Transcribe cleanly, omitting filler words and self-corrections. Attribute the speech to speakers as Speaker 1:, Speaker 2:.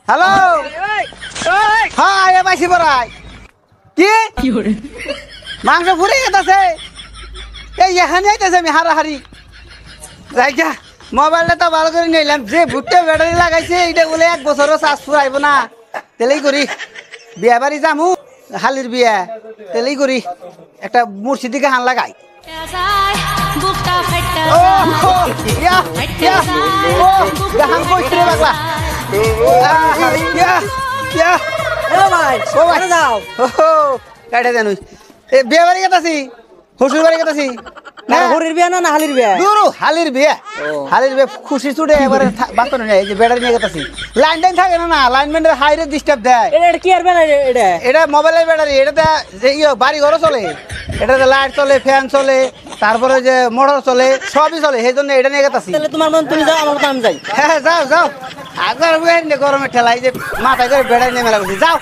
Speaker 1: hello হ্যাঁ এ পাইছি বড়াই কি মাংস ফুরে গেছে এই এখানে আইতেছে আমি হারাহারি যাইগা মোবাইলটা তো ভালো করে নিলাম যে ভুট্টে ব্যাটারি লাগাইছে এটা বলে 1 বছরও চার্জ ফুরাইব না তেলেই করি বিয়া বাড়ি যামু হালির বিয়া তেলেই করি একটা মুর্শিদিকে হান লাগাই ও ইয়া ইয়া ও গাহান কইছে রে পাগলা ইয়া ইয়া
Speaker 2: এ ভাই
Speaker 1: ও ভাই
Speaker 2: যাও
Speaker 1: ও কাটে জানো এ বিয়া বাড়ি গেতাছি শ্বশুর বাড়ি গেতাছি
Speaker 2: না হরির বিয়া না হালির বিয়া
Speaker 1: দূরু হালির বিয়া খুশি ছুটে এবারে বাস্তবে নেই যে ব্যাটারি নিয়ে গেতাছি লাইন টাইন থাকে না লাইনম্যানের হাইরে ডিস্টার্ব দেয়
Speaker 2: এটা কি আর বেলা এটা
Speaker 1: এটা মোবাইলের ব্যাটারি এটাতে যে বাড়ি ঘরও চলে এটাতে লাইট চলে ফ্যান চলে তারপরে যে মোটর চলে সবই চলে সেই জন্য এটা নিয়ে গেতাছি
Speaker 2: তাহলে তোমার মন তুমি যাও আমার মতো আমি যাই
Speaker 1: হ্যাঁ যাও যাও আগে গরমের ঠেলাই যে মাথায় করে ব্যাটারি নিয়ে মেলা করছি যাও